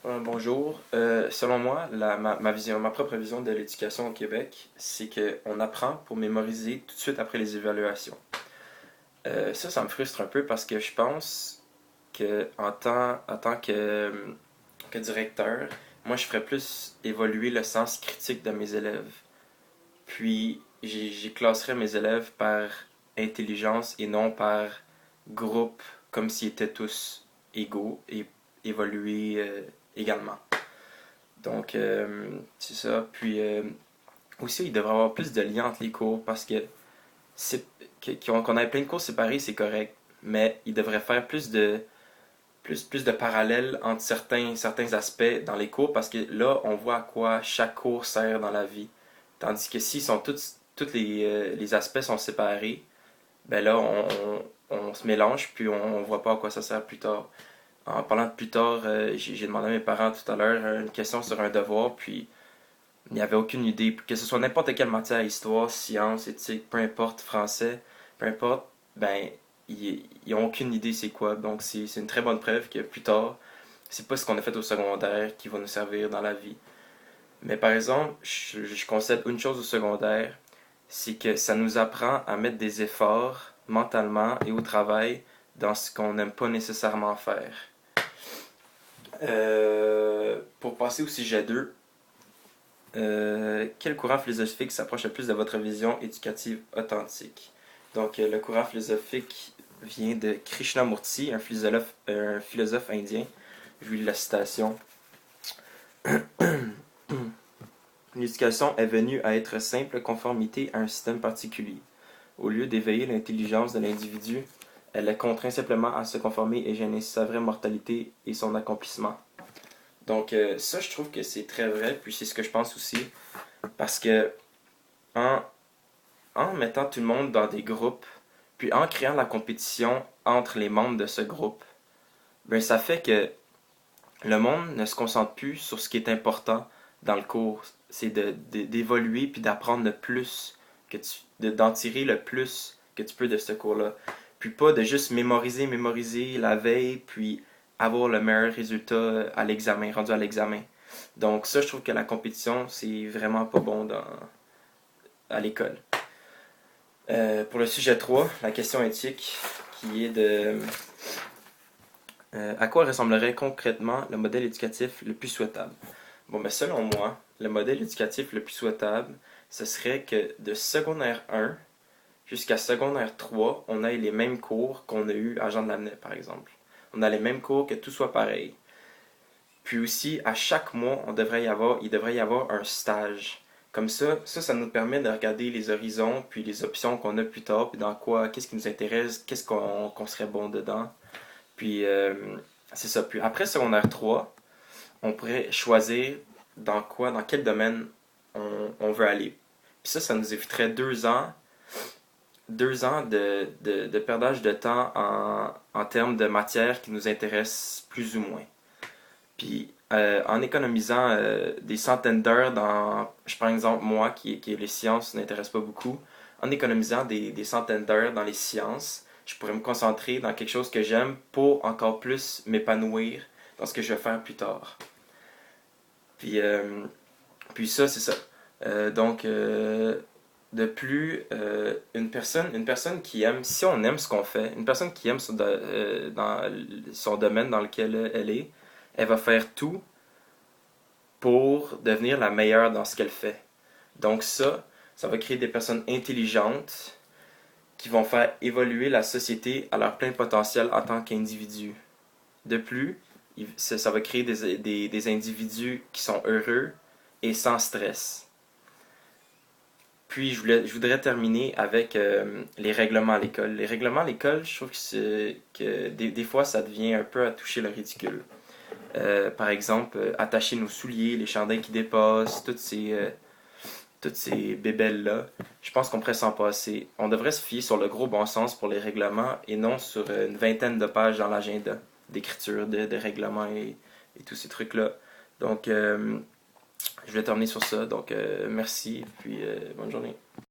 Bonjour. Selon moi, ma propre vision de l'éducation au Québec, c'est qu'on apprend pour mémoriser tout de suite après les évaluations. Ça me frustre un peu parce que je pense que en tant que directeur, moi je ferais plus évoluer le sens critique de mes élèves. Puis j'y classerais mes élèves par intelligence et non par groupe, comme s'ils étaient tous égaux et évoluer également. Donc, c'est ça. Puis aussi, il devrait y avoir plus de liens entre les cours parce que qu'on ait plein de cours séparés, c'est correct. Mais il devrait faire plus de parallèles entre certains aspects dans les cours parce que là, on voit à quoi chaque cours sert dans la vie. Tandis que si tous les aspects sont séparés, ben là, on se mélange puis on voit pas à quoi ça sert plus tard. En parlant de plus tard, j'ai demandé à mes parents tout à l'heure une question sur un devoir, puis il n'y avait aucune idée. Que ce soit n'importe quelle matière, histoire, sciences, éthique, peu importe, français, peu importe, ben, ils n'ont aucune idée c'est quoi. Donc c'est une très bonne preuve que plus tard, c'est pas ce qu'on a fait au secondaire qui va nous servir dans la vie. Mais par exemple, je concède une chose au secondaire, c'est que ça nous apprend à mettre des efforts mentalement et au travail dans ce qu'on n'aime pas nécessairement faire. Pour passer au sujet 2, quel courant philosophique s'approche le plus de votre vision éducative authentique? Donc, le courant philosophique vient de Krishnamurti, un philosophe indien. Je lis la citation. L'éducation est venue à être simple conformité à un système particulier. Au lieu d'éveiller l'intelligence de l'individu, elle le contraint simplement à se conformer et gêner sa vraie mortalité et son accomplissement. Donc, ça, je trouve que c'est très vrai, puis c'est ce que je pense aussi. Parce que en, en mettant tout le monde dans des groupes, puis en créant la compétition entre les membres de ce groupe, ben ça fait que le monde ne se concentre plus sur ce qui est important dans le cours. C'est d'évoluer puis d'apprendre le plus, d'en tirer le plus que tu peux de ce cours-là. Puis pas de juste mémoriser la veille, puis avoir le meilleur résultat à l'examen, rendu à l'examen. Donc ça, je trouve que la compétition, c'est vraiment pas bon à l'école. Pour le sujet 3, la question éthique, qui est de à quoi ressemblerait concrètement le modèle éducatif le plus souhaitable? Bon, ben selon moi, le modèle éducatif le plus souhaitable, ce serait que de secondaire 1 jusqu'à secondaire 3, on ait les mêmes cours qu'on a eu à Jean de Lamennais, par exemple. On a les mêmes cours, que tout soit pareil. Puis aussi, à chaque mois, il devrait y avoir un stage. Comme ça nous permet de regarder les horizons, puis les options qu'on a plus tard, puis dans quoi, qu'est-ce qui nous intéresse, qu'est-ce qu'on serait bon dedans. Puis, c'est ça. Puis après secondaire 3, on pourrait choisir dans quel domaine on veut aller. Puis ça nous éviterait 2 ans de perdage de temps en termes de matière qui nous intéressent plus ou moins. Puis en économisant des centaines d'heures je prends exemple moi qui les sciences n'intéressent pas beaucoup, en économisant des centaines d'heures dans les sciences, je pourrais me concentrer dans quelque chose que j'aime pour encore plus m'épanouir dans ce que je vais faire plus tard. Puis, puis ça, c'est ça. Donc, de plus, une personne qui aime, si on aime ce qu'on fait, une personne qui aime dans son domaine dans lequel elle est, elle va faire tout pour devenir la meilleure dans ce qu'elle fait. Donc ça va créer des personnes intelligentes qui vont faire évoluer la société à leur plein potentiel en tant qu'individus. De plus, ça va créer des individus qui sont heureux et sans stress. Puis je voudrais terminer avec les règlements à l'école. Les règlements à l'école, je trouve que des fois ça devient un peu à toucher le ridicule. Par exemple, attacher nos souliers, les chandails qui dépassent, toutes ces bébelles-là. Je pense qu'on pourrait s'en passer. On devrait se fier sur le gros bon sens pour les règlements et non sur une vingtaine de pages dans l'agenda d'écriture, de règlements et tous ces trucs-là. Donc, je vais terminer sur ça. Donc, merci, puis bonne journée.